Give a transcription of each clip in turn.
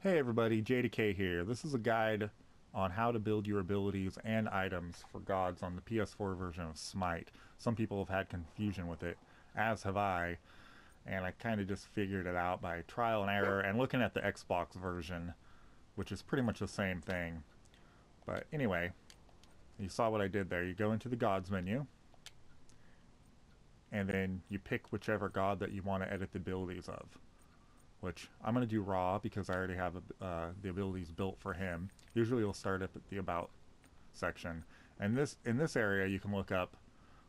Hey everybody, JDK here. This is a guide on how to build your abilities and items for gods on the PS4 version of SMITE. Some people have had confusion with it, as have I, and I kind of just figured it out by trial and error and looking at the Xbox version, which is pretty much the same thing. But anyway, you saw what I did there. You go into the gods menu, and then you pick whichever god that you want to edit the abilities of. Which I'm going to do raw because I already have the abilities built for him. Usually you'll start up at the about section, and in this area you can look up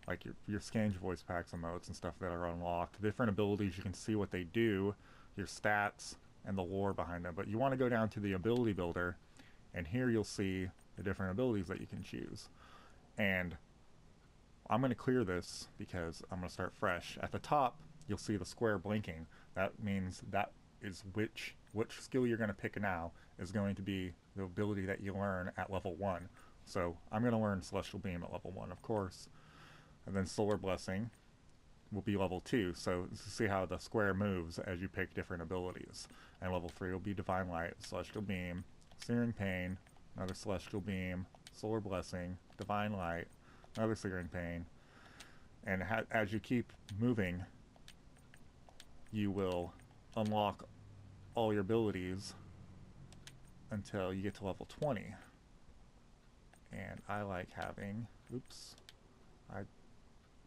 like your Scange voice packs emotes and stuff that are unlocked, different abilities. You can see what they do, your stats, and the lore behind them. But you want to go down to the ability builder, and here you'll see the different abilities that you can choose. And I'm going to clear this because I'm going to start fresh. At the top you'll see the square blinking. That means that is which skill you're going to pick now is going to be the ability that you learn at level 1. So I'm going to learn Celestial Beam at level 1, of course. And then Solar Blessing will be level 2. So see how the square moves as you pick different abilities. And level 3 will be Divine Light, Celestial Beam, Searing Pain, another Celestial Beam, Solar Blessing, Divine Light, another Searing Pain. And as you keep moving, you will unlock all your abilities until you get to level 20. And I like having, oops, I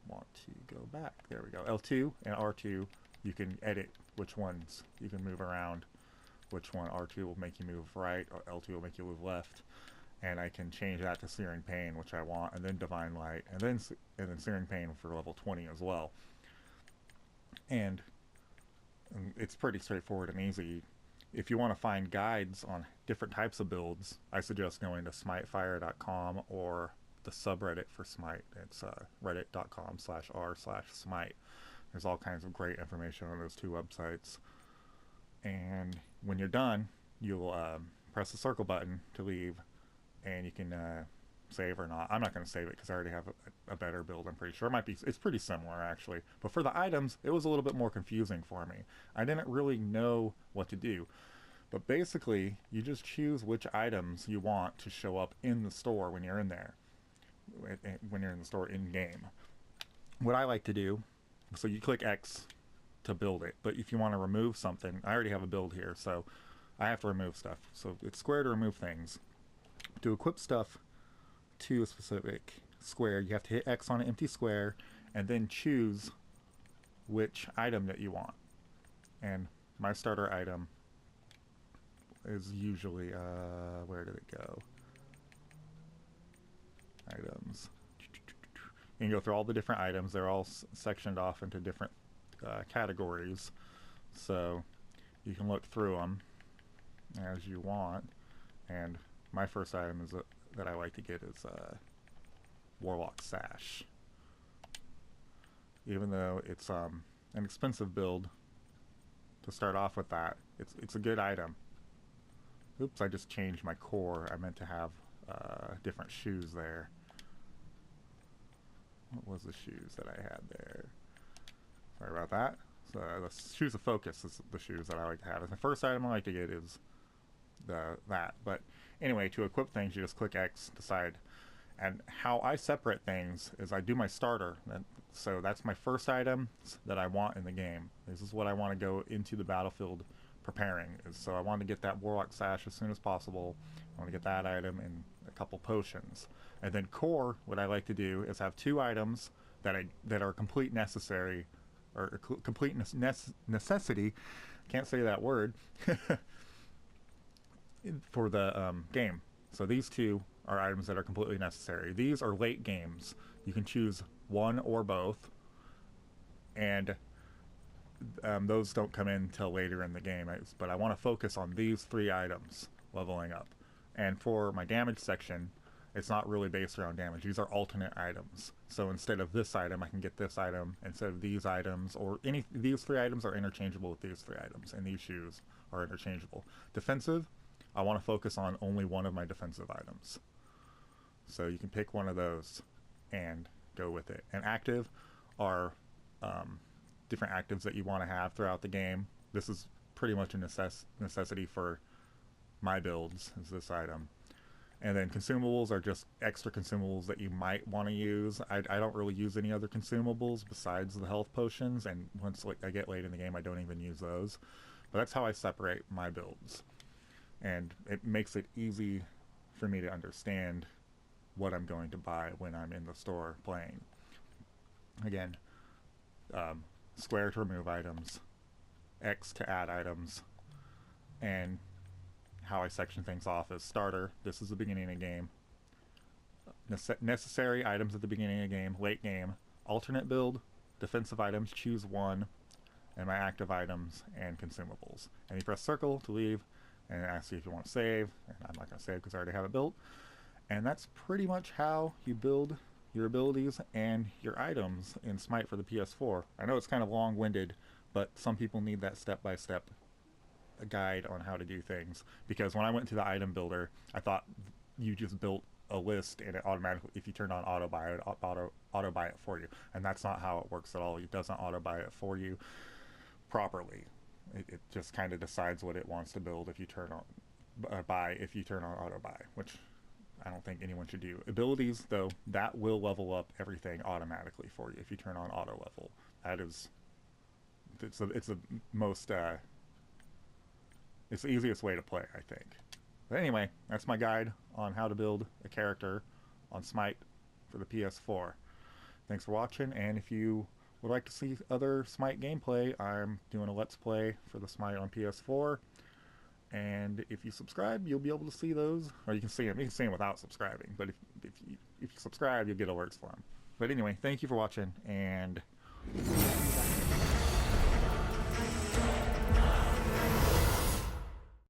want to go back. There we go. L2 and R2, you can edit which ones you can move around. Which one, R2 will make you move right, or L2 will make you move left. And I can change that to Searing Pain, which I want, and then Divine Light, and then Searing Pain for level 20 as well. And it's pretty straightforward and easy. If you want to find guides on different types of builds, I suggest going to SMITEfire.com or the subreddit for SMITE. It's reddit.com/r/SMITE. There's all kinds of great information on those two websites. And when you're done, you'll press the circle button to leave, and you can save or not. I'm not going to save it because I already have a better build. I'm pretty sure it might be. It's pretty similar actually, but for the items it was a little bit more confusing for me. I didn't really know what to do, but basically you just choose which items you want to show up in the store when you're in there, when you're in the store in game. What I like to do, so you click X to build it, but if you want to remove something, I already have a build here, so I have to remove stuff. So it's square to remove things. To equip stuff to a specific square, you have to hit X on an empty square and then choose which item that you want. And my starter item is usually where did it go? Items. You can go through all the different items. They're all sectioned off into different categories, so you can look through them as you want. And my first item is that I like to get is Warlock Sash. Even though it's an expensive build to start off with, that it's a good item. Oops, I just changed my core. I meant to have different shoes there. What was the shoes that I had there? Sorry about that. So the Shoes of Focus is the shoes that I like to have. And the first item I like to get is that. But anyway, to equip things, you just click X, decide. And how I separate things is I do my starter. So that's my first item that I want in the game. This is what I want to go into the battlefield preparing. So I want to get that Warlock Sash as soon as possible. I want to get that item and a couple potions. And then core, what I like to do is have two items that are complete necessary, or complete necessity. Can't say that word. For the game. So these two are items that are completely necessary. These are late games. You can choose one or both, and those don't come in until later in the game. But I want to focus on these three items leveling up. And for my damage section, it's not really based around damage. These are alternate items. So instead of this item, I can get this item instead of these items, or these three items are interchangeable with these three items, and these shoes are interchangeable. Defensive, I want to focus on only one of my defensive items. So you can pick one of those and go with it. And active are different actives that you want to have throughout the game. This is pretty much a necessity for my builds is this item. And then consumables are just extra consumables that you might want to use. I don't really use any other consumables besides the health potions, and once I get late in the game, I don't even use those. But that's how I separate my builds. And it makes it easy for me to understand what I'm going to buy when I'm in the store playing. Again, square to remove items, X to add items, and how I section things off is starter. This is the beginning of the game. Necessary items at the beginning of the game. Late game. Alternate build. Defensive items. Choose one. And my active items and consumables. And you press circle to leave. And it asks you if you want to save. And I'm not going to save because I already have it built. And that's pretty much how you build your abilities and your items in Smite for the PS4. I know it's kind of long-winded, but some people need that step-by-step a guide on how to do things, because when I went to the item builder, I thought you just built a list and it automatically, if you turn on auto buy, it auto buy it for you, and that's not how it works at all. It doesn't auto buy it for you properly. It just kind of decides what it wants to build if you turn on buy if you turn on auto buy, which I don't think anyone should do. Abilities, though, that will level up everything automatically for you if you turn on auto level. That is, it's the most it's the easiest way to play, I think. But anyway, that's my guide on how to build a character on Smite for the PS4. Thanks for watching, and if you would like to see other Smite gameplay, I'm doing a Let's Play for the Smite on PS4. And if you subscribe, you'll be able to see those. Or you can see them. You can see them without subscribing. But if you subscribe, you'll get alerts for them. But anyway, thank you for watching, and